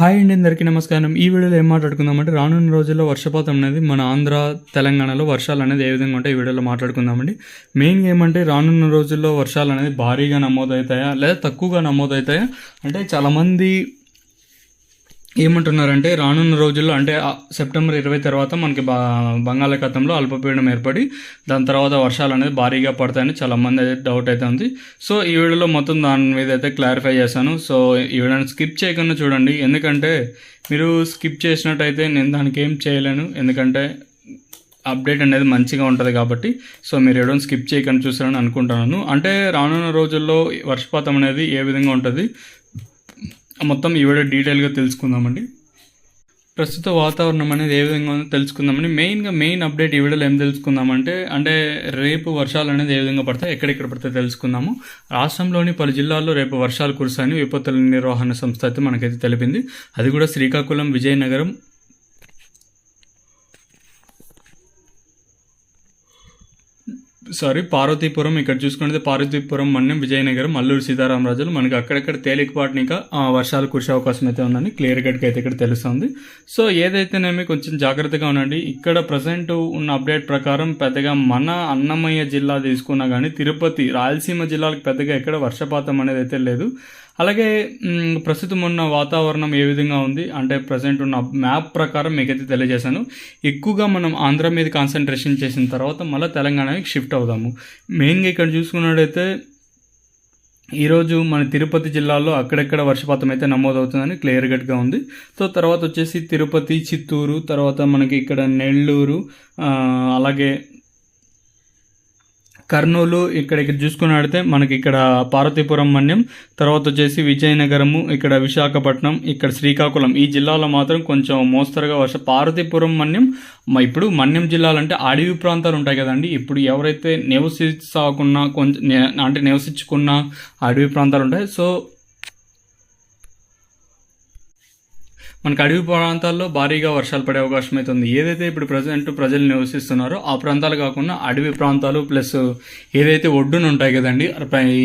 Hi అండి, అందరికీ నమస్కారం. ఈ వీడియోలో ఏం మాట్లాడుకుందామంటే రానున్న రోజుల్లో వర్షపాతం అనేది మన ఆంధ్ర తెలంగాణలో వర్షాలు అనేది ఏ విధంగా ఉంటాయి ఈ వీడియోలో మాట్లాడుకుందామండి. మెయిన్గా ఏమంటే రానున్న రోజుల్లో వర్షాలు అనేది భారీగా నమోదవుతాయా లేదా తక్కువగా నమోదవుతాయా అంటే చాలామంది ఏమంటున్నారంటే రానున్న రోజుల్లో అంటే సెప్టెంబర్ 20 తర్వాత మనకి బంగాళాఖాతంలో అల్పపీడనం ఏర్పడి దాని తర్వాత వర్షాలు అనేది భారీగా పడతాయని చాలామంది అయితే డౌట్ అయితే ఉంది. సో ఈ వీడియోలో మొత్తం దాని మీద అయితే క్లారిఫై చేశాను. సో ఈ వీడియోని స్కిప్ చేయకుండా చూడండి, ఎందుకంటే మీరు స్కిప్ చేసినట్టయితే నేను దానికి ఏం చేయలేను, ఎందుకంటే అప్డేట్ అనేది మంచిగా ఉంటుంది కాబట్టి. సో మీరు వీడియోని స్కిప్ చేయకుండా చూస్తారని అనుకుంటున్నాను. అంటే రానున్న రోజుల్లో వర్షపాతం అనేది ఏ విధంగా ఉంటుంది మొత్తం ఈ వీడియో డీటెయిల్గా తెలుసుకుందామండి. ప్రస్తుత వాతావరణం అనేది ఏ విధంగా ఉందో తెలుసుకుందామండి. మెయిన్ అప్డేట్ ఈ వీడియోలో ఏం తెలుసుకుందామంటే రేపు వర్షాలు అనేది ఏ విధంగా పడతాయి, ఎక్కడెక్కడ పడతాయి తెలుసుకుందాము. రాష్ట్రంలోని పలు జిల్లాల్లో రేపు వర్షాలు కురుస్తాయని విపత్తుల నిర్వహణ సంస్థ అయితే మనకైతే తెలిపింది. అది కూడా శ్రీకాకుళం, విజయనగరం, పార్వతీపురం, ఇక్కడ చూసుకుంటే పార్వతీపురం, మన్యం, విజయనగరం, అల్లూరు సీతారామరాజులు మనకి అక్కడక్కడ తేలికపాటినిగా వర్షాలు కురిసే అవకాశం అయితే ఉందని క్లియర్ కట్గా అయితే ఇక్కడ తెలుస్తుంది. సో ఏదైతేనేమి కొంచెం జాగ్రత్తగా ఉండండి. ఇక్కడ ప్రజెంట్ ఉన్న అప్డేట్ ప్రకారం పెద్దగా మన అన్నమయ్య జిల్లా తీసుకున్నా కానీ తిరుపతి, రాయలసీమ జిల్లాలకు పెద్దగా ఎక్కడ వర్షపాతం అనేది అయితే లేదు. అలాగే ప్రస్తుతం ఉన్న వాతావరణం ఏ విధంగా ఉంది అంటే ప్రజెంట్ ఉన్న మ్యాప్ ప్రకారం మీకైతే తెలియజేశాను. ఎక్కువగా మనం ఆంధ్ర మీద కాన్సన్ట్రేషన్ చేసిన తర్వాత మళ్ళీ తెలంగాణకి షిఫ్ట్ అవుదాము. మెయిన్గా ఇక్కడ చూసుకున్నట్టయితే ఈరోజు మన తిరుపతి జిల్లాలో అక్కడెక్కడ వర్షపాతం అయితే నమోదవుతుందని క్లియర్ కట్గా ఉంది. సో తర్వాత వచ్చేసి తిరుపతి, చిత్తూరు, తర్వాత మనకి ఇక్కడ నెల్లూరు, అలాగే కర్నూలు, ఇక్కడ చూసుకున్నట్లయితే మనకి ఇక్కడ పార్వతీపురం, మన్యం, తర్వాత వచ్చేసి విజయనగరము, ఇక్కడ విశాఖపట్నం, ఇక్కడ శ్రీకాకుళం, ఈ జిల్లాలో మాత్రం కొంచెం మోస్తరుగా పార్వతీపురం, మన్యం, ఇప్పుడు మన్యం జిల్లాలంటే అడవి ప్రాంతాలు ఉంటాయి కదండి. ఇప్పుడు ఎవరైతే నివసించకుండా నివసించుకున్న అడవి ప్రాంతాలు ఉంటాయి. సో మనకు అడవి ప్రాంతాల్లో భారీగా వర్షాలు పడే అవకాశం అయితే ఉంది. ఏదైతే ఇప్పుడు ప్రజలు నివసిస్తున్నారో ఆ ప్రాంతాలు కాకుండా అడవి ప్రాంతాలు ప్లస్ ఏదైతే ఒడ్డున ఉంటాయి కదండి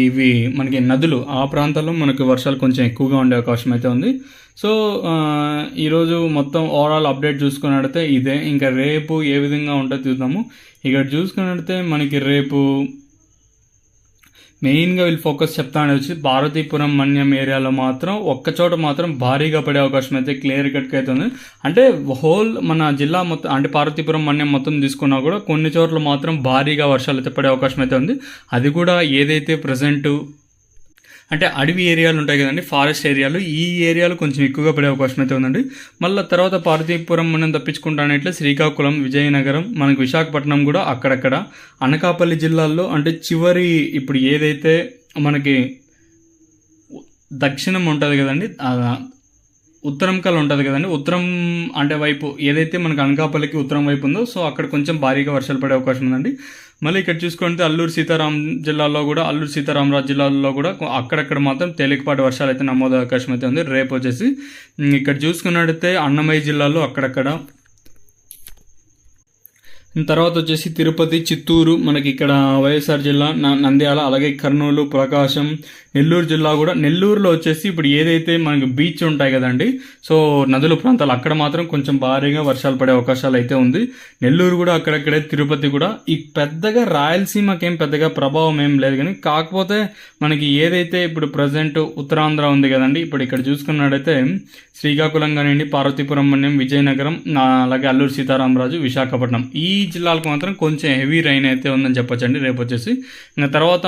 ఇవి మనకి నదులు, ఆ ప్రాంతాల్లో మనకు వర్షాలు కొంచెం ఎక్కువగా ఉండే అవకాశం అయితే ఉంది. సో ఈరోజు మొత్తం ఓవరాల్ అప్డేట్ చూసుకున్నట్టయితే ఇదే. ఇంకా రేపు ఏ విధంగా ఉంటుందో చూద్దాము. ఇక్కడ చూసుకున్నట్టయితే మనకి రేపు మెయిన్గా వీళ్ళు ఫోకస్ చెప్తానే వచ్చి పార్వతీపురం, మన్యం ఏరియాలో మాత్రం ఒక్కచోట మాత్రం భారీగా పడే అవకాశం అయితే క్లియర్ కట్గా అయితే ఉంది. అంటే హోల్ మన జిల్లా మొత్తం అంటే పార్వతీపురం, మన్యం మొత్తం తీసుకున్నా కూడా కొన్ని చోట్ల మాత్రం భారీగా వర్షాలు అయితే పడే అవకాశం అయితే ఉంది. అది కూడా ఏదైతే ప్రజెంట్ అంటే అడవి ఏరియాలు ఉంటాయి కదండి, ఫారెస్ట్ ఏరియాలు, ఈ ఏరియాలు కొంచెం ఎక్కువగా పడే అవకాశం అయితే ఉందండి. మళ్ళీ తర్వాత పార్వతీపురం మనం తప్పించుకుంటానట్లే శ్రీకాకుళం, విజయనగరం, మనకి విశాఖపట్నం కూడా అక్కడక్కడ, అనకాపల్లి జిల్లాల్లో అంటే చివరి ఇప్పుడు ఏదైతే మనకి దక్షిణం ఉంటుంది కదండి, ఉత్తరం కల్ ఉంటుంది కదండి, ఉత్తరం అంటే వైపు ఏదైతే మనకు అనకాపల్లికి ఉత్తరం వైపు ఉందో సో అక్కడ కొంచెం భారీగా వర్షాలు పడే అవకాశం ఉందండి. మళ్ళీ ఇక్కడ చూసుకుంటే అల్లూరు సీతారామరాజు జిల్లాలో కూడా అక్కడక్కడ మాత్రం తేలికపాటి వర్షాలు అయితే నమోదు అవకాశం అయితే ఉంది. రేపు వచ్చేసి ఇక్కడ చూసుకున్నట్టయితే అన్నమయ్య జిల్లాలో అక్కడక్కడ, తర్వాత వచ్చేసి తిరుపతి, చిత్తూరు, మనకి ఇక్కడ వైఎస్ఆర్ జిల్లా, నంద్యాల, అలాగే కర్నూలు, ప్రకాశం, నెల్లూరు జిల్లా కూడా, నెల్లూరులో వచ్చేసి ఇప్పుడు ఏదైతే మనకి బీచ్ ఉంటాయి కదండి, సో నదుల ప్రాంతాలు అక్కడ మాత్రం కొంచెం భారీగా వర్షాలు పడే అవకాశాలు అయితే ఉంది. నెల్లూరు కూడా అక్కడక్కడే, తిరుపతి కూడా. ఈ పెద్దగా రాయలసీమకి ఏం పెద్దగా ప్రభావం ఏం లేదు, కానీ కాకపోతే మనకి ఏదైతే ఇప్పుడు ప్రజెంట్ ఉత్తరాంధ్ర ఉంది కదండి, ఇప్పుడు ఇక్కడ చూసుకున్నట్టయితే శ్రీకాకుళం కానివ్వండి, పార్వతీపురం, మన్యం, విజయనగరం, అలాగే అల్లూరు సీతారామరాజు, విశాఖపట్నం, ఈ జిల్లాలకు మాత్రం కొంచెం హెవీ రైన్ అయితే ఉందని చెప్పొచ్చండి రేపు వచ్చేసి. ఇంకా తర్వాత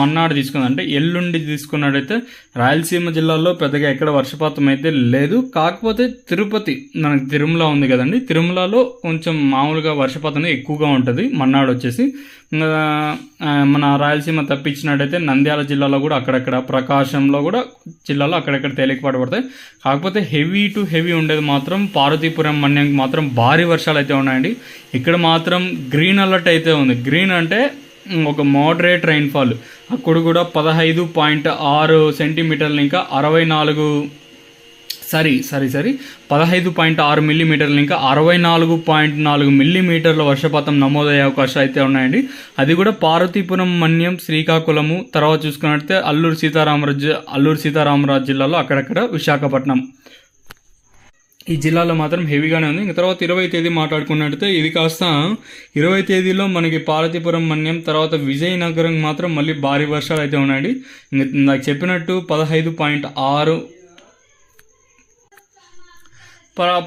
మన్నాడు తీసుకుంది అంటే ఎల్లుండి తీసుకున్నట్టయితే రాయలసీమ జిల్లాలో పెద్దగా ఎక్కడ వర్షపాతం అయితే లేదు. కాకపోతే తిరుపతి, మనకి తిరుమల ఉంది కదండి, తిరుమలలో కొంచెం మామూలుగా వర్షపాతం ఎక్కువగా ఉంటుంది మన్నాడు వచ్చేసి. మన రాయలసీమ తప్పించినట్టయితే నంద్యాల జిల్లాలో కూడా అక్కడక్కడ, ప్రకాశంలో కూడా జిల్లాలో అక్కడక్కడ తేలికపాటు పడతాయి. కాకపోతే హెవీ టు హెవీ ఉండేది మాత్రం పార్వతీపురం, మన్యంకి మాత్రం భారీ వర్షాలు అయితే ఉన్నాయండి. ఇక్కడ మాత్రం గ్రీన్ అలర్ట్ అయితే ఉంది. గ్రీన్ అంటే ఒక మోడరేట్ రైన్ఫాల్, అక్కడ కూడా 15.6 సెంటీమీటర్లు, ఇంకా 15.6 మిల్లీమీటర్లు, ఇంకా 64.4 మిల్లీమీటర్ల వర్షపాతం నమోదయ్యే అవకాశాలు అయితే ఉన్నాయండి. అది కూడా పార్వతీపురం, మన్యం, శ్రీకాకుళము, తర్వాత చూసుకున్నట్లయితే అల్లూరు సీతారామరాజు జిల్లాలో అక్కడక్కడ, విశాఖపట్నం ఈ జిల్లాలో మాత్రం హెవీగానే ఉంది. ఇంకా తర్వాత 20వ తేదీ మాట్లాడుకున్నట్టయితే ఇది కాస్త 20వ తేదీలో మనకి పార్వతీపురం మన్యం తర్వాత విజయనగరం మాత్రం మళ్ళీ భారీ వర్షాలు అయితే ఉన్నాయండి. నాకు చెప్పినట్టు 15.6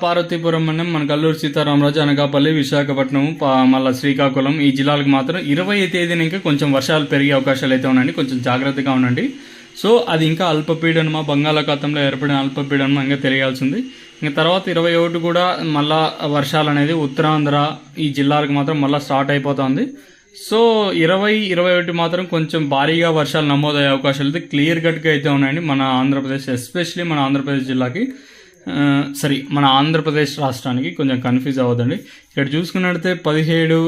పార్వతీపురం మన్యం మన అల్లూరు సీతారామరాజు, అనకాపల్లి, విశాఖపట్నం, మళ్ళీ శ్రీకాకుళం ఈ జిల్లాలకు మాత్రం 20వ తేదీన ఇంకా కొంచెం వర్షాలు పెరిగే అవకాశాలు అయితే ఉన్నాయండి. కొంచెం జాగ్రత్తగా ఉండండి. సో అది ఇంకా అల్పపీడనమా, బంగాళాఖాతంలో ఏర్పడిన అల్పపీడనమా ఇంకా తెలియాల్సింది. ఇంకా తర్వాత 21 కూడా మళ్ళా వర్షాలు అనేది ఉత్తరాంధ్ర ఈ జిల్లాలకు మాత్రం మళ్ళీ స్టార్ట్ అయిపోతుంది. సో 20, 21 మాత్రం కొంచెం భారీగా వర్షాలు నమోదయ్యే అవకాశాలు అయితే క్లియర్ కట్గా అయితే ఉన్నాయండి మన ఆంధ్రప్రదేశ్, ఎస్పెషలీ మన ఆంధ్రప్రదేశ్ జిల్లాకి. మన ఆంధ్రప్రదేశ్ రాష్ట్రానికి కొంచెం కన్ఫ్యూజ్ అవ్వదండి. ఇక్కడ చూసుకున్నట్లయితే 17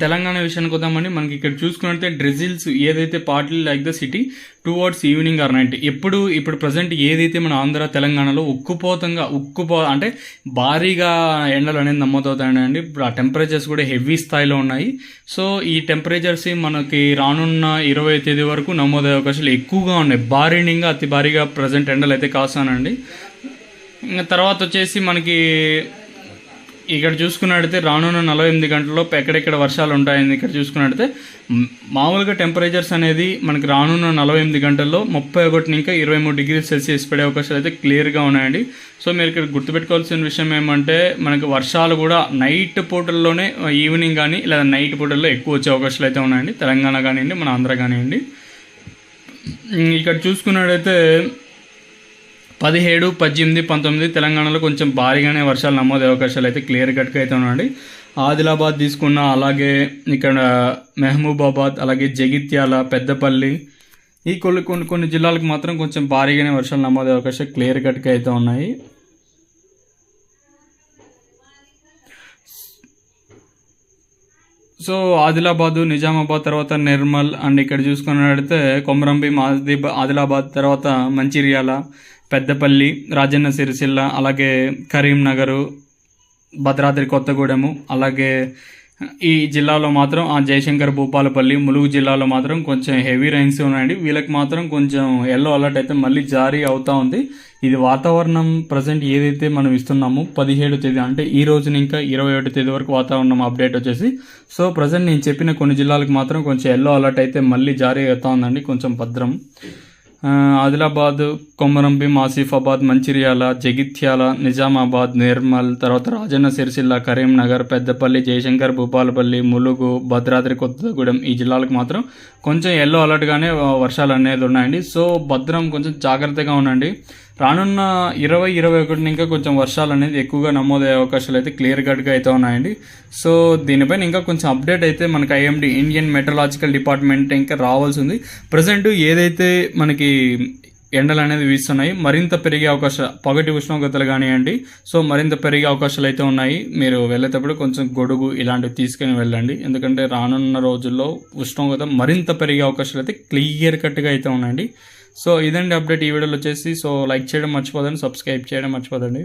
తెలంగాణ విషయానికి వద్దామండి. మనకి ఇక్కడ చూసుకున్నట్లయితే డ్రెజిల్స్ ఏదైతే party like the city towards evening or night ఇప్పుడు ప్రజెంట్ ఏదైతే మన ఆంధ్ర తెలంగాణలో అంటే భారీగా ఎండలు అనేది నమోదవుతాయండి. ఇప్పుడు ఆ టెంపరేచర్స్ కూడా హెవీ స్థాయిలో ఉన్నాయి. సో ఈ టెంపరేచర్స్ మనకి రానున్న 20వ తేదీ వరకు నమోదయ్యే అవకాశాలు ఎక్కువగా ఉన్నాయి. భారీగా అతి భారీగా ప్రజెంట్ ఎండలు అయితే కాస్తానండి. ఇంకా తర్వాత వచ్చేసి మనకి ఇక్కడ చూసుకున్నట్టయితే రానున్న 48 గంటల్లో ఎక్కడెక్కడ వర్షాలు ఉంటాయని ఇక్కడ చూసుకున్నట్టయితే మామూలుగా టెంపరేచర్స్ అనేది మనకి రానున్న 48 గంటల్లో 31 ఇంకా 23 డిగ్రీ సెల్సియస్ పడే అవకాశాలు అయితే క్లియర్గా ఉన్నాయండి. సో మీరు ఇక్కడ గుర్తుపెట్టుకోవాల్సిన విషయం ఏమంటే మనకి వర్షాలు కూడా నైట్ పూటల్లోనే ఈవినింగ్ కానీ లేదా నైట్ పూటల్లో ఎక్కువ వచ్చే అవకాశాలు అయితే ఉన్నాయండి. తెలంగాణ కానివ్వండి, మన ఆంధ్ర కానివ్వండి. ఇక్కడ చూసుకున్నట్టయితే 17, 18, 19 తెలంగాణలో కొంచెం భారీగానే వర్షాలు నమోదే అవకాశాలు అయితే క్లియర్ కట్గా అయితే ఉన్నాయండి. ఆదిలాబాద్ తీసుకున్న, అలాగే ఇక్కడ మహబూబాబాద్, అలాగే జగిత్యాల, పెద్దపల్లి ఈ కొన్ని జిల్లాలకు మాత్రం కొంచెం భారీగానే వర్షాలు నమోదే అవకాశాలు క్లియర్ కట్గా అయితే ఉన్నాయి. సో ఆదిలాబాదు, నిజామాబాద్, తర్వాత నిర్మల్ అండ్ ఇక్కడ చూసుకున్నట్లయితే కొమరంభీం, ఆదిలాబాద్, తర్వాత మంచిర్యాల, పెద్దపల్లి, రాజన్న సిరిసిల్ల, అలాగే కరీంనగర్, భద్రాద్రి కొత్తగూడెము, అలాగే ఈ జిల్లాలో మాత్రం జయశంకర్, భూపాలపల్లి, ములుగు జిల్లాలో మాత్రం కొంచెం హెవీ రైన్స్ ఉన్నాయండి. వీళ్ళకి మాత్రం కొంచెం ఎల్లో అలర్ట్ అయితే మళ్ళీ జారీ అవుతూ ఉంది. ఇది వాతావరణం ప్రజెంట్ ఏదైతే మనం ఇస్తున్నామో 17వ తేదీ అంటే ఈ రోజున ఇంకా 21వ తేదీ వరకు వాతావరణం అప్డేట్ వచ్చేసి. సో ప్రజెంట్ నేను చెప్పిన కొన్ని జిల్లాలకు మాత్రం కొంచెం ఎల్లో అలర్ట్ అయితే మళ్ళీ జారీ అవుతా ఉందండి. కొంచెం భద్రం. ఆదిలాబాద్, కొమరంభీం, ఆసిఫాబాద్, మంచిర్యాల, జగిత్యాల, నిజామాబాద్, నిర్మల్, తర్వాత రాజన్న సిరిసిల్ల, కరీంనగర్, పెద్దపల్లి, జయశంకర్, భూపాలపల్లి, ములుగు, భద్రాద్రి కొత్తగూడెం ఈ జిల్లాలకు మాత్రం కొంచెం ఎల్లో అలర్ట్గానే వర్షాలు అనేది ఉన్నాయండి. సో భద్రం కొంచెం జాగ్రత్తగా ఉండండి. రానున్న 20, 21 ఇంకా కొంచెం వర్షాలు అనేది ఎక్కువగా నమోదయ్యే అవకాశాలు అయితే క్లియర్ కట్గా అయితే ఉన్నాయండి. సో దీనిపైన ఇంకా కొంచెం అప్డేట్ అయితే మనకి ఐఎండీ ఇండియన్ మెట్రలాజికల్ డిపార్ట్మెంట్ ఇంకా రావాల్సి ఉంది. ప్రజెంట్ ఏదైతే మనకి ఎండలు అనేది వీస్తున్నాయి, మరింత పెరిగే పగటి ఉష్ణోగ్రతలు కానివ్వండి. సో మరింత పెరిగే అవకాశాలు అయితే ఉన్నాయి. మీరు వెళ్ళేటప్పుడు కొంచెం గొడుగు ఇలాంటివి తీసుకుని వెళ్ళండి. ఎందుకంటే రానున్న రోజుల్లో ఉష్ణోగ్రత మరింత పెరిగే అవకాశాలు అయితే క్లియర్ కట్గా అయితే ఉన్నాయండి. సో ఇదండి అప్డేట్ ఈ వీడియోలో వచ్చేసి. సో లైక్ చేయడం మర్చిపోదండి, సబ్స్క్రైబ్ చేయడం మర్చిపోదండి.